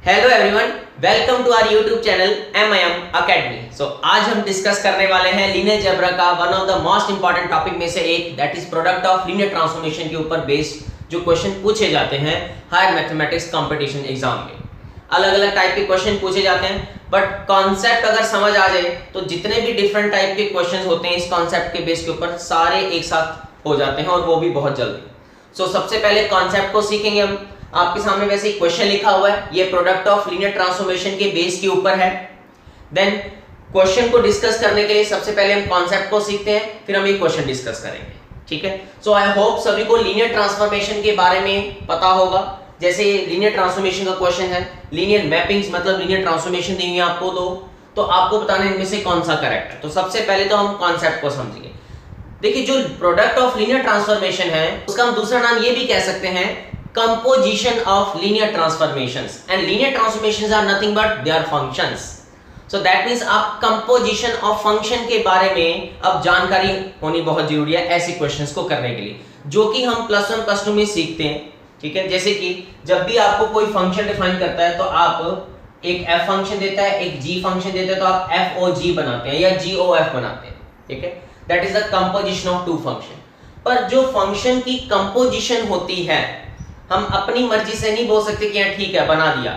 Hello everyone, welcome to our YouTube channel MIM academy. आज हम discuss करने वाले हैं लीनियर अलजेब्रा का one of the most important topic में से एक, that is product of linear transformation के ऊपर बेस्ड जो क्वेश्चन पूछे जाते हैं हायर मैथमेटिक्स कंपटीशन एग्जाम में। अलग अलग टाइप के क्वेश्चन पूछे जाते हैं, बट कॉन्सेप्ट अगर समझ आ जाए तो जितने भी डिफरेंट टाइप के क्वेश्चन होते हैं इस कॉन्सेप्ट के बेस के ऊपर सारे एक साथ हो जाते हैं और वो भी बहुत जल्दी। सबसे पहले कॉन्सेप्ट को सीखेंगे हम। आपके सामने वैसे एक क्वेश्चन लिखा हुआ है, ये प्रोडक्ट ऑफ लीनियर ट्रांसफॉर्मेशन के बेस के ऊपर है। देन क्वेश्चन को डिस्कस करने के लिए सबसे पहले हम कॉन्सेप्ट को सीखते हैं, फिर हम ये क्वेश्चन डिस्कस करेंगे। ठीक है, सो आई होप सभी को लीनियर ट्रांसफॉर्मेशन के बारे में पता होगा। जैसे लीनियर ट्रांसफॉर्मेशन का क्वेश्चन है, लीनियर मैपिंग्स मतलब लीनियर ट्रांसफॉर्मेशन देंगे आपको दो, तो आपको बताना है इनमें से कौन सा करेक्ट है। तो सबसे पहले तो हम कॉन्सेप्ट को समझेंगे। देखिए, जो प्रोडक्ट ऑफ लीनियर ट्रांसफॉर्मेशन है उसका हम दूसरा नाम ये भी कह सकते हैं composition of linear transformations, and linear transformations are nothing but their functions. So that means आप composition of function के बारे में अब जानकारी होनी बहुत जरूरी है ऐसे क्वेश्चंस को करने के लिए, जो कि हम +1 +2 में सीखते हैं। ठीक है, जैसे कि जब भी आपको कोई फंक्शन डिफाइन करता है तो आप एक f फंक्शन देता है, एक g फंक्शन देता है, तो आप FOG बनाते हैं या GOF बनाते हैं। ठीक है, that is the composition of two function. पर जो फंक्शन की कंपोजिशन होती है हम अपनी मर्जी से नहीं बोल सकते कि ठीक है बना दिया।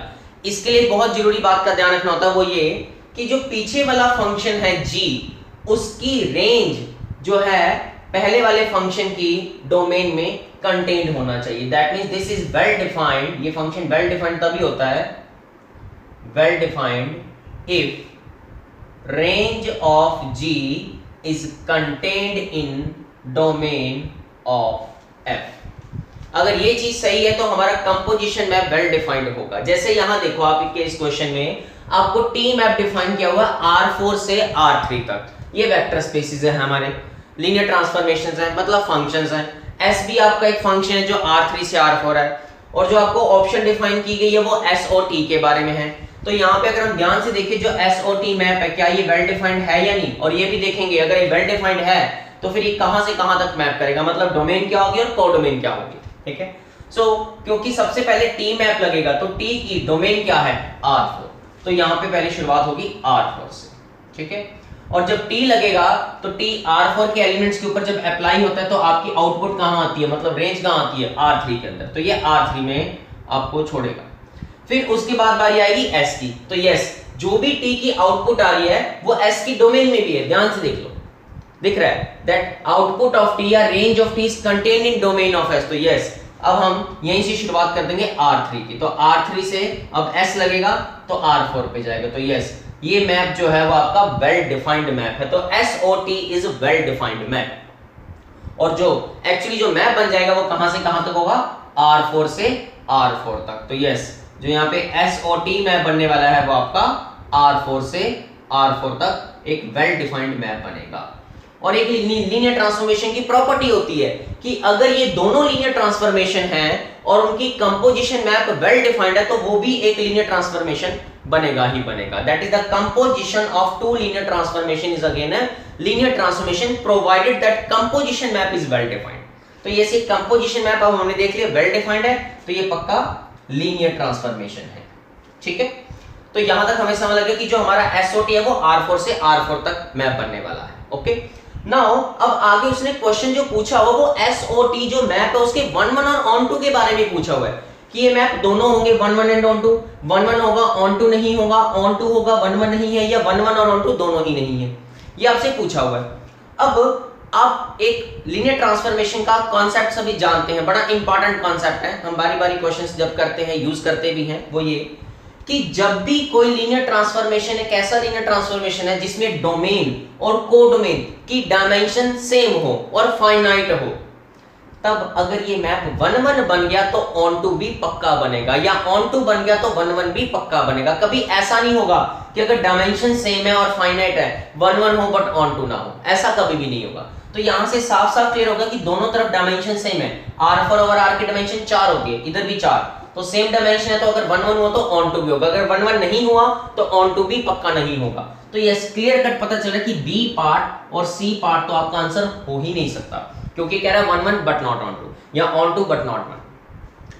इसके लिए बहुत जरूरी बात का ध्यान रखना होता है, वो ये कि जो पीछे वाला फंक्शन है g, उसकी रेंज जो है पहले वाले फंक्शन की डोमेन में कंटेन्ड होना चाहिए। That means this is well defined. ये फंक्शन वेल डिफाइंड तभी होता है, well defined if range of g is contained in domain of f। अगर ये चीज सही है तो हमारा कंपोजिशन मैप वेल डिफाइंड होगा। जैसे यहां देखो, आपके इस क्वेश्चन में आपको टी मैप डिफाइन किया हुआ R4 से R3 तक। ये वेक्टर स्पेसेस है, हमारे लीनियर ट्रांसफॉर्मेशंस है, मतलब फंक्शंस हैं। S भी आपका एक फंक्शन है जो R3 से R4 है, और जो आपको ऑप्शन डिफाइन की गई है वो SOT के बारे में है। तो यहाँ पे अगर हम ध्यान से देखें, जो SOT मैप है क्या ये वेल डिफाइंड है या नहीं, और ये भी देखेंगे अगर ये वेल डिफाइंड है तो फिर ये कहां से कहां तक मैप करेगा, मतलब डोमेन क्या होगी और कोडोमेन क्या होगी। ठीक है, क्योंकि सबसे पहले टी मैप लगेगा तो टी की डोमेन क्या है R4, तो यहां पे पहले शुरुआत होगी R4 से। ठीक है, और जब टी लगेगा तो टी R4 के एलिमेंट्स के ऊपर जब अप्लाई होता है तो आपकी आउटपुट कहां आती है, मतलब रेंज कहां आती है R3 के अंदर, तो ये R3 में आपको छोड़ेगा। फिर उसके बाद बारी आएगी S की, तो यस जो भी टी की आउटपुट आ रही है वो S की डोमेन में भी है। ध्यान से देख लो, दिख रहा है दैट आउटपुट ऑफ टी या range of T is contained in domain of S. तो यस, अब हम यहीं से शुरुआत कर देंगे R3 की, तो R3 से अब S लगेगा तो R4 पे जाएगा। तो यस, ये मैप जो है वो आपका वेल डिफाइंड मैप है। तो SOT is well defined map, और जो एक्चुअली जो मैप बन जाएगा वो कहां से कहां तक होगा, R4 से R4 तक। तो यस, जो यहाँ पे SOT मैप बनने वाला है वो आपका R4 से R4 तक एक वेल डिफाइंड मैप बनेगा। और एक लीनियर ट्रांसफॉर्मेशन की प्रॉपर्टी होती है कि अगर ये दोनों लीनियर ट्रांसफॉर्मेशन हैं और उनकी कंपोजिशन मैप वेल डिफाइंड है तो वो भी एक लीनियर ट्रांसफॉर्मेशन बनेगा ही बनेगा। That is the composition of two linear transformation is again a linear transformation provided that composition map is well defined. तो ये से कंपोजिशन मैप अब हमने देख लिया वेल डिफाइंड है, तो ये पक्का लीनियर ट्रांसफॉर्मेशन है। ठीक है, तो यहां तक हमें समझ लगे कि जो हमारा SOT है वो R4 से R4 तक मैप बनने वाला है। ओके, नाउ अब आगे उसने क्वेश्चन जो पूछा हुआ वो SOT जो मैप है उसके 1 1 और ऑन 2 के बारे में पूछा हुआ है कि ये मैप दोनों होंगे 1 1 एंड ऑन 2, 1 1 होगा ऑन 2 नहीं होगा, ऑन 2 होगा 1 1 नहीं है, या 1 1 और ऑन 2 दोनों ही नहीं है, ये आपसे पूछा हुआ है। अब आप एक लीनियर ट्रांसफॉर्मेशन का कॉन्सेप्ट सभी जानते हैं, बड़ा इंपॉर्टेंट कॉन्सेप्ट है, हम बारी बारी क्वेश्चंस जब करते हैं यूज करते भी हैं, वो ये कि जब भी कोई लीनियर ट्रांसफॉर्मेशन एक ऐसा लीनियर ट्रांसफॉर्मेशन है जिसमें डोमेन और कोडोमेन की डायमेंशन सेम हो और फाइनाइट हो, तब अगर ये मैप 1 1 बन गया तो ऑन 2 भी पक्का बनेगा, या ऑन 2 बन गया तो 1 1 भी पक्का बनेगा। कभी ऐसा नहीं होगा कि अगर डायमेंशन सेम है और फाइनाइट है 1 1 हो बट ऑन 2 ना हो, ऐसा कभी भी नहीं होगा। तो यहां से साफ साफ क्लियर होगा कि दोनों तरफ डायमेंशन सेम है। R4 ओवर R की डायमेंशन 4 होती है, इधर भी 4, तो सेम डायमेंशन है, तो अगर 1 1 हुआ तो ऑन 2 भी होगा, अगर 1 1 नहीं हुआ तो ऑन 2 भी पक्का नहीं होगा। तो यस, क्लियर कट पता चल रहा है कि B पार्ट और C पार्ट तो आपका आंसर हो ही नहीं सकता, क्योंकि कह रहा है 1 1 बट नॉट ऑन 2 या on 2 but not 1।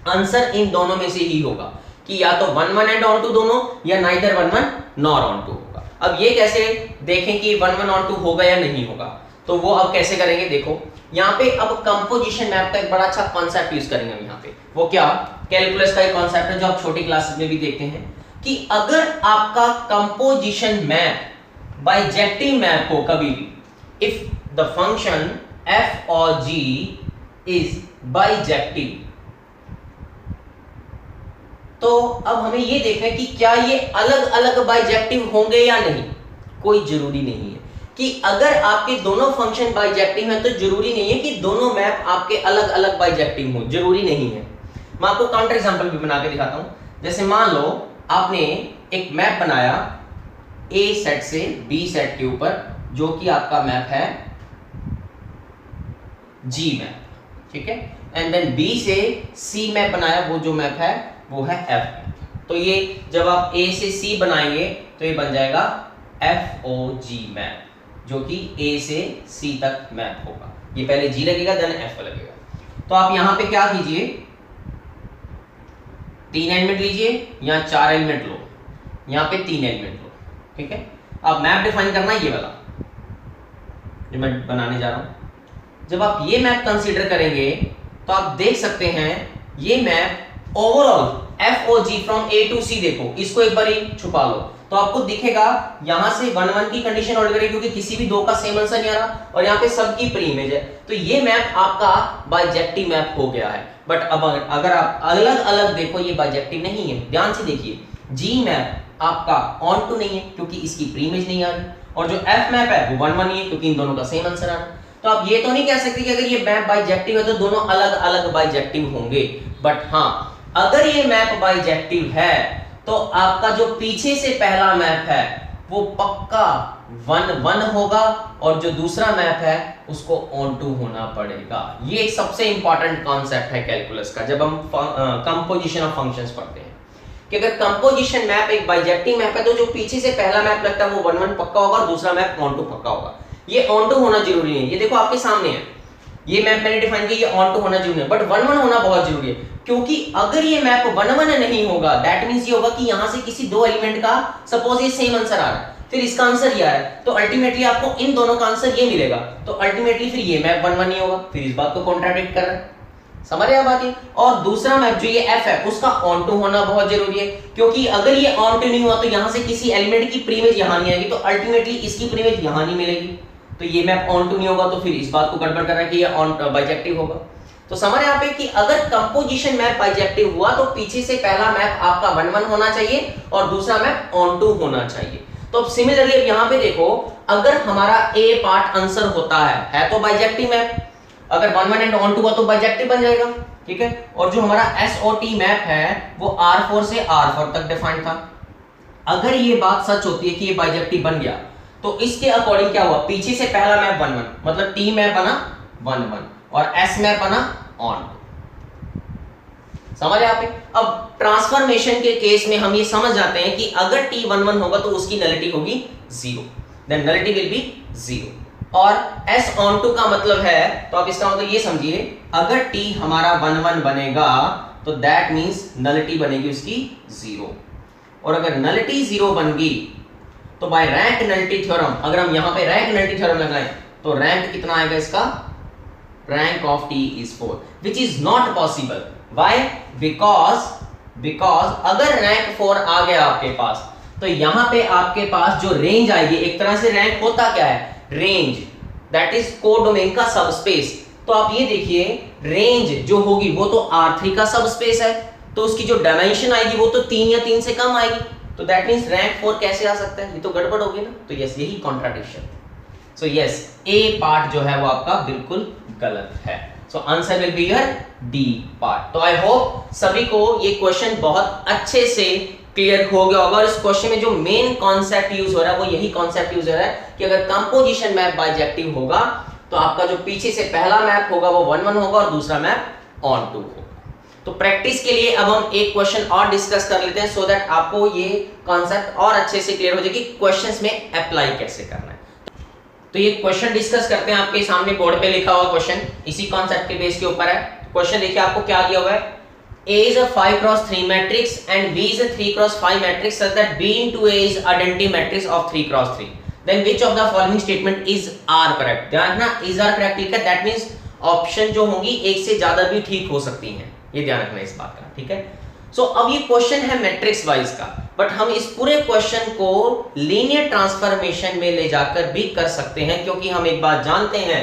Answer in दोनों में से ही होगा कि या तो 1 1 एंड ऑन टू दोनों या नाइदर 1 1 नॉर ऑन टू होगा। अब ये कैसे देखें कि 1 1 ऑन टू होगा या नहीं होगा, तो वो अब कैसे करेंगे, देखो यहाँ पे अब कंपोजिशन मैप का एक बड़ा अच्छा कॉन्सेप्ट यूज करेंगे हम यहाँ पे। वो क्या, कैलकुलस का एक कॉन्सेप्ट है जो आप छोटी क्लासेस में भी देखते हैं कि अगर आपका कंपोजिशन मैप बाइजेक्टिव मैप हो कभी भी, इफ द फंक्शन f और g इज बाइजेक्टिव, तो अब हमें ये देखना है कि क्या ये अलग अलग बाइजेक्टिव होंगे या नहीं। कोई जरूरी नहीं है कि अगर आपके दोनों फंक्शन बाइजेक्टिव हैं तो जरूरी नहीं है कि दोनों मैप आपके अलग अलग बाइजेक्टिव हो, जरूरी नहीं है। मैं आपको काउंटर एग्जांपल भी बना के दिखाता हूं। जैसे मान लो आपने एक मैप बनाया A सेट से B सेट के ऊपर, जो कि आपका मैप है G मैप, ठीक है, एंड देन B से C मैप बनाया, वो जो मैप है वो है F मैप। तो ये जब आप A से C बनाएंगे तो ये बन जाएगा FOG मैप, जो कि A से C तक मैप होगा। ये पहले G लगेगा देन F लगेगा। तो आप यहां पे क्या कीजिए, 3 एलिमेंट लीजिए या 4 एलिमेंट लो, यहाँ पे 3 एलिमेंट लो, ठीक है। अब मैप डिफाइन करना है ये वाला जो मैं बनाने जा रहा हूं। जब आप ये मैप कंसीडर करेंगे तो आप देख सकते हैं ये map overall FOG from A to C, देखो इसको एक बार ही छुपा लो तो आपको दिखेगा यहां से 1 1 की कंडीशन होल्ड करेगी क्योंकि किसी भी दो का सेम आंसर नहीं आ रहा और यहाँ पे सबकी प्री इमेज है। तो ये मैप आपका बाइजेक्टिव मैप हो गया है। बट अब अगर आप अलग अलग देखो ये बाइजेक्टिव नहीं है, ध्यान से देखिए। G मैप आपका ऑन टू नहीं है क्योंकि इसकी प्री इमेज नहीं आ रही, और जो F मैप है वो 1 1 ही है क्योंकि इन दोनों का सेम आंसर आ रहा है। तो आप ये तो नहीं कह सकते कि अगर ये मैप बाइजेक्टिव है तो दोनों अलग अलग बाइजेक्टिव होंगे। बट हाँ, अगर ये मैप बाइजेक्टिव है तो आपका जो पीछे से पहला मैप है वो पक्का 1 1 होगा और जो दूसरा मैप है उसको ऑन टू होना पड़ेगा। ये एक सबसे इंपॉर्टेंट कॉन्सेप्ट है कैलकुलस का जब हम कंपोजिशन ऑफ फंक्शंस पढ़ते हैं कि अगर कंपोजिशन मैप एक बाइजेक्टिव मैप है तो जो पीछे से पहला मैप लगता है वो 1 1 पक्का होगा और दूसरा मैप ऑन टू पक्का होगा। ये ऑन टू होना जरूरी नहीं है, ये देखो आपके सामने है, ये मैप मैंने डिफाइन किया, ये ऑन टू होना जरूरी है, बट 1 1 होना बहुत जरूरी है क्योंकि अगर ये मैप 1 1 नहीं होगा दैट मींस ये होगा कि यहां से किसी दो एलिमेंट का सपोज ये सेम आंसर आ रहा है, फिर इसका आंसर ये आ रहा है, तो अल्टीमेटली आपको इन दोनों का आंसर ये मिलेगा, तो अल्टीमेटली फिर ये मैप 1 1 नहीं होगा, फिर इस बात को कॉन्ट्राडिक्ट कर रहा है। समझ रहे हैं बात ये। और दूसरा मैप जो ये F है उसका ऑन टू होना बहुत जरूरी है क्योंकि अगर ये ऑन टू नहीं हुआ तो यहां से किसी एलिमेंट की प्री इमेज यहां नहीं आएगी, तो अल्टीमेटली इसकी प्री इमेज यहां नहीं मिलेगी, तो ये मैप ऑन टू नहीं होगा, तो फिर इस बात को गड़बड़ कर रहा है कि ये ऑन बाइजेक्टिव होगा। तो समझ यहाँ पे कि अगर कंपोजिशन मैप बाइजेक्टिव हुआ तो पीछे से पहला मैप आपका 1 1 होना चाहिए और दूसरा मैप ऑन टू होना चाहिए। तो अब सिमिलरली अब यहाँ पे देखो, अगर हमारा A पार्ट आंसर होता है तो बाइजेक्टिव मैप, अगर 1 1 एंड ऑन टू हुआ तो बाइजेक्टिव बन जाएगा, ठीक है। और जो हमारा SOT मैप है वो R4 से R4 तक डिफाइंड था। अगर ये बात सच होती है कि ये बाइजेक्टिव बन गया तो इसके अकॉर्डिंग क्या हुआ, पीछे से पहला मैप 1 1 मतलब T मैप बना 1 1 और S मैप बना ऑन। समझ आप? अब ट्रांसफॉर्मेशन के केस में हम ये समझ जाते हैं कि अगर T 1 1 होगा तो उसकी नलिटी होगी 0, देन नलिटी विल बी 0। और S ऑन टू का मतलब है, तो आप इसका मतलब ये समझिए, अगर T हमारा 1 1 बनेगा तो दैट मींस नलिटी बनेगी उसकी 0, और अगर नलिटी 0 बन गई तो बाय रैंक नलिटी थ्योरम, अगर हम यहां पे रैंक नलिटी थ्योरम लगाएं तो रैंक कितना आएगा इसका, rank of T is 4 which is not possible. Why? because अगर रैंक 4 आ गया आपके पास तो यहां पे आपके पास जो रेंज आएगी, एक तरह से रैंक होता क्या है, रेंज दैट इज कोडोमेन का सबस्पेस। तो आप ये देखिए रेंज जो होगी वो तो R3 का सबस्पेस है, तो उसकी जो डायमेंशन आएगी वो तो 3 या 3 से कम आएगी, तो दैट मींस रैंक 4 कैसे आ सकता है, ये तो गड़बड़ होगी ना। तो यस, यही contradiction. So yes, A part जो है वो आपका बिल्कुल गलत है। So answer will be your D part. तो आई होप सभी को ये क्वेश्चन बहुत अच्छे से क्लियर हो गया होगा, और इस क्वेश्चन में जो मेन कॉन्सेप्ट यूज हो रहा है वो यही कॉन्सेप्ट यूज हो रहा है कि अगर कंपोजिशन मैप बाइजेक्टिव होगा तो आपका जो पीछे से पहला मैप होगा वो 1 1 होगा और दूसरा मैप ऑन टू होगा। तो प्रैक्टिस के लिए अब हम एक क्वेश्चन और डिस्कस कर लेते हैं सो दैट आपको ये कॉन्सेप्ट और अच्छे से क्लियर हो जाए कि क्वेश्चंस में अप्लाई कैसे करना है। तो ये क्वेश्चन डिस्कस करते हैं, आपके सामने बोर्ड पे लिखा हुआ क्वेश्चन इसी कॉन्सेप्ट के बेस के ऊपर है। क्वेश्चन देखिए आपको क्या दिया हुआ है, A is a 5 cross 3 matrix and B is a 3 cross 5 matrix such that B into A is identity matrix of 3 cross 3. Then which of the following statement is are correct? ध्यान रखना is are correct ठीक है, that means option जो होंगी एक से ज्यादा भी ठीक हो सकती हैं, ये ध्यान रखना इस बात का, ठीक है। सो अब ये क्वेश्चन है मैट्रिक्स वाइज का, बट हम इस पूरे क्वेश्चन को लीनियर ट्रांसफॉर्मेशन में ले जाकर भी कर सकते हैं, क्योंकि हम एक बात जानते हैं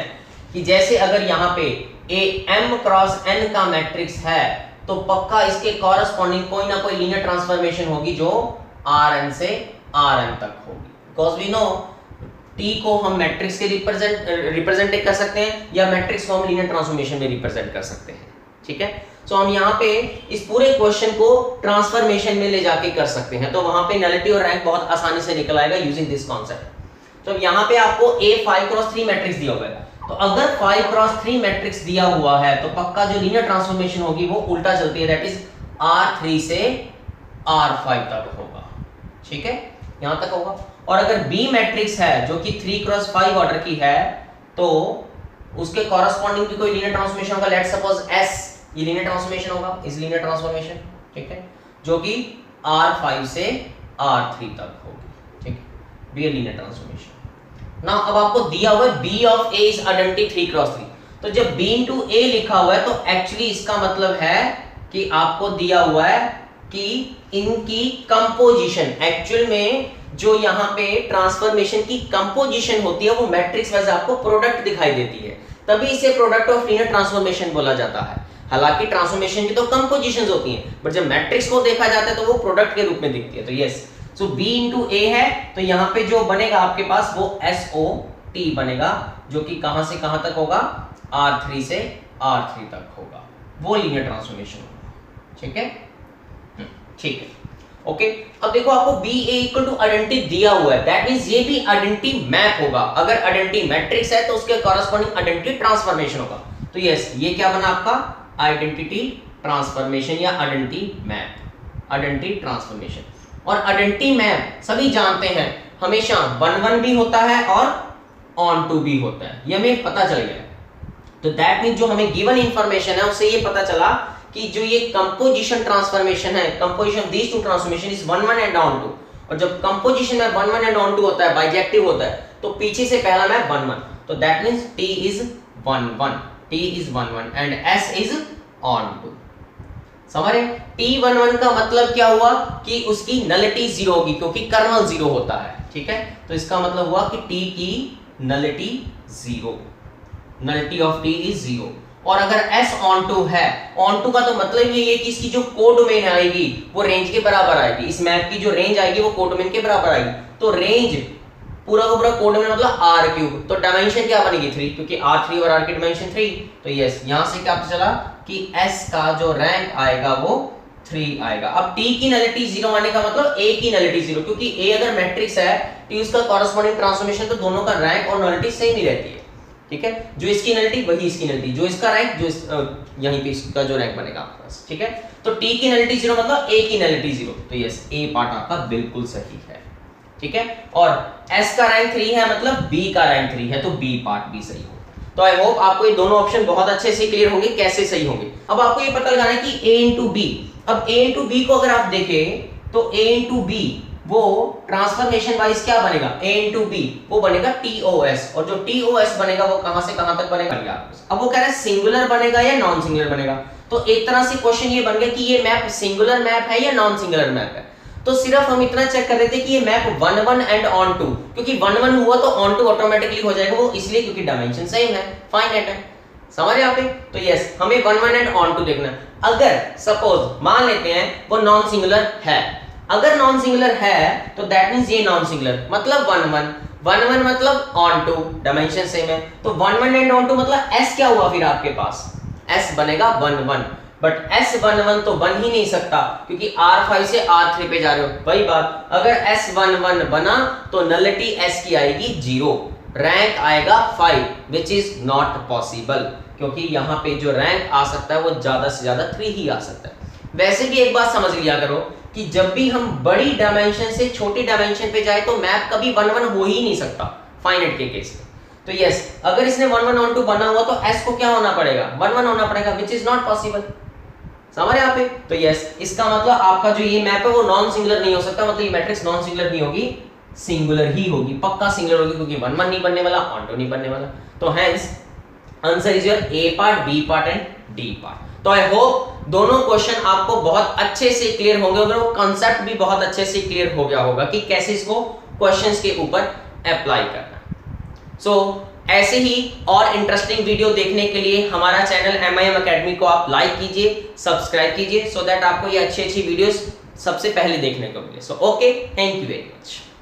कि जैसे अगर यहाँ पे A m क्रॉस n का मैट्रिक्स है तो पक्का इसके कॉरस्पॉन्डिंग कोई ना कोई लीनियर ट्रांसफॉर्मेशन होगी जो Rn से Rm तक होगी, बिकॉज वी नो T को हम मैट्रिक्स के रिप्रेजेंट कर सकते हैं या मैट्रिक्स को हम लीनियर ट्रांसफॉर्मेशन में रिप्रेजेंट कर सकते हैं, ठीक है। सो हम यहाँ पे इस पूरे क्वेश्चन को ट्रांसफॉर्मेशन में ले जाके कर सकते हैं, तो वहां पे नलिटी और रैंक बहुत आसानी से निकल आएगा यूजिंग दिस कॉन्सेप्ट। तो यहाँ पे आपको A 5 क्रॉस 3 मैट्रिक्स दिया हुआ है, तो अगर 5 क्रॉस 3 मैट्रिक्स दिया हुआ है तो पक्का जो लीनियर ट्रांसफॉर्मेशन होगी वो उल्टा चलती है, दैट इज R3 से R5 तक होगा, ठीक है, यहां तक होगा। और अगर B मैट्रिक्स है जो कि 3 क्रॉस 5 ऑर्डर की है तो उसके कॉरस्पॉन्डिंग भी कोई लीनियर ट्रांसफॉर्मेशन होगा, लेट्स सपोज S, ये लीनियर ट्रांसफॉर्मेशन होगा, इस लीनियर ट्रांसफॉर्मेशन, ठीक है, जो कि R5 से R3 तक होगी, ठीक है, बी लीनियर ट्रांसफॉर्मेशन। ना अब आपको दिया हुआ है B of A is identity 3 cross 3, तो जब B into A लिखा हुआ है तो एक्चुअली इसका मतलब है कि आपको दिया हुआ है कि इनकी कंपोजिशन, एक्चुअल में जो यहाँ पे ट्रांसफॉर्मेशन की कंपोजिशन होती है वो मैट्रिक्स वाइज आपको प्रोडक्ट दिखाई देती है, तभी इसे प्रोडक्ट ऑफ लीनियर ट्रांसफॉर्मेशन बोला जाता है। हालांकि ट्रांसफॉर्मेशन की तो कंपोजिशंस होती हैं, बट जब मैट्रिक्स को देखा जाता है तो वो प्रोडक्ट के रूप में दिखती है। तो yes, so B into A है तो यहाँ पे जो बनेगा आपके पास वो SOT बनेगा, जो कि कहां से कहां तक होगा, R3 से R3 तक होगा, वो लीनियर ट्रांसफॉर्मेशन होगा, ठीक है, ठीक है, ओके। अब देखो आपको BA इक्वल टू आइडेंटिटी दिया हुआ है, दैट मींस ये भी आइडेंटिटी मैप होगा, अगर आइडेंटिटी मैट्रिक्स है तो उसके कॉरस्पॉन्डिंग आइडेंटिटी ट्रांसफॉर्मेशन होगा। तो यस, ये क्या बना आपका आइडेंटिटी ट्रांसफॉर्मेशन या आइडेंटिटी मैप, आइडेंटिटी ट्रांसफॉर्मेशन। और आइडेंटिटी मैप सभी जानते हैं हमेशा 1-1 भी होता है और ऑन टू भी होता है, ये हमें पता चल गया। तो दैट मींस जो हमें गिवन इंफॉर्मेशन है उससे ये पता चला कि जो ये कंपोजिशन ट्रांसफॉर्मेशन है, composition of these two transformation is 1-1 and onto, और जब कंपोजिशन में 1-1 एंड ऑन टू होता है, बाइजेक्टिव होता है, तो पीछे से पहला मैप 1-1, तो that means T is 1-1, T is 1-1 and S is onto. समझ रहे? T11 का मतलब क्या हुआ कि उसकी नलिटी 0 होगी, क्योंकि कर्नल 0 होता है, ठीक है, तो इसका मतलब हुआ कि T की nullity 0, nullity of T is 0। और अगर S ऑन टू है, ऑन टू का तो मतलब ये है कि इसकी जो कोडोमेन आएगी वो रेंज के बराबर आएगी, इस मैप की जो रेंज आएगी वो कोडोमेन के बराबर आएगी, तो रेंज पूरा का पूरा कोडोमेन मतलब R3, तो डायमेंशन क्या बनेगी 3, क्योंकि R3 और R की डायमेंशन 3, तो यस, यहां से क्या पता चला कि S का जो रैंक आएगा वो 3 आएगा। अब T की नलिटी 0 आने का मतलब A की नलिटी 0, क्योंकि A अगर मैट्रिक्स है T उसका कॉरस्पॉन्डिंग ट्रांसफॉर्मेशन, तो दोनों का रैंक और नलिटी सेम ही रहती है, ठीक है, जो इसकी नलिटी वही इसकी नलिटी, जो इसका रैंक जो यहीं पे इसका जो रैंक बनेगा आपके पास, ठीक है। तो T की नलिटी 0 मतलब A की नलिटी 0, तो यस, A पार्ट आपका बिल्कुल सही है, ठीक है। और S का रैंक 3 है मतलब B का रैंक 3 है, तो B पार्ट भी सही हो। तो आई होप आपको ये दोनों ऑप्शन बहुत अच्छे से क्लियर होंगे कैसे सही होंगे। अब आपको ये पता लगाना है कि A into B, अब A into B को अगर आप देखें तो A into B वो ट्रांसफॉर्मेशन वाइज क्या बनेगा, A into B वो बनेगा TOS, और जो TOS बनेगा वो कहां से कहां तक बनेगा। अब वो कह रहा है सिंगुलर बनेगा या नॉन सिंगुलर बनेगा, तो एक तरह से क्वेश्चन ये बन गया कि ये मैप सिंगुलर मैप है या नॉन सिंगुलर मैप है। तो सिर्फ हम इतना चेक कर रहे थे कि ये मैप 1-1 एंड ऑन टू, क्योंकि 1-1 हुआ तो ऑन टू ऑटोमेटिकली हो जाएगा, वो इसलिए क्योंकि डायमेंशन सेम है, फाइनाइट है, समझ यहाँ पे। तो यस, हमें 1-1 एंड ऑन टू देखना। अगर सपोज मान लेते हैं वो नॉन सिंगुलर है, अगर नॉन सिंगुलर है तो दैट मींस ये नॉन सिंगुलर मतलब 1-1 मतलब ऑन टू, डायमेंशन सेम है, तो 1-1 एंड ऑन टू मतलब S क्या हुआ फिर आपके पास, S बनेगा 1-1, बट S11 तो बन ही नहीं सकता क्योंकि R5 से R3 पे जा रहे हो। वही बात, अगर S11 बना तो नलिटी S की आएगी 0, रैंक आएगा 5 विच इज नॉट पॉसिबल, क्योंकि यहाँ पे जो रैंक आ सकता है वो ज्यादा से ज्यादा 3 ही आ सकता है। वैसे भी एक बात समझ लिया करो कि जब भी हम बड़ी डायमेंशन से छोटी डायमेंशन पे जाए तो मैप कभी 1-1 हो ही नहीं सकता फाइनाइट के केस में। तो यस, अगर इसने 1-1 ऑन टू बना हुआ तो S को क्या होना पड़ेगा, 1-1 होना पड़ेगा, विच इज नॉट पॉसिबल। समझ रहे यहाँ पे? तो यस, इसका मतलब आपका जो ये मैप है वो नॉन सिंगुलर नहीं हो सकता, मतलब ये मैट्रिक्स नॉन सिंगुलर नहीं होगी, सिंगुलर ही होगी, पक्का सिंगुलर होगी, क्योंकि 1 1 नहीं बनने वाला, 1 2 नहीं बनने वाला। तो hence answer is your A part, B part and D part. तो आई होप दोनों क्वेश्चन आपको बहुत अच्छे से क्लियर होंगे, और वो कांसेप्ट भी बहुत अच्छे से क्लियर हो गया होगा कि कैसे इसको क्वेश्चंस के ऊपर अप्लाई करना। सो ऐसे ही और इंटरेस्टिंग वीडियो देखने के लिए हमारा चैनल MIM अकेडमी को आप लाइक कीजिए, सब्सक्राइब कीजिए, सो दैट आपको ये अच्छी अच्छी वीडियोस सबसे पहले देखने को मिले। So okay, thank you very much.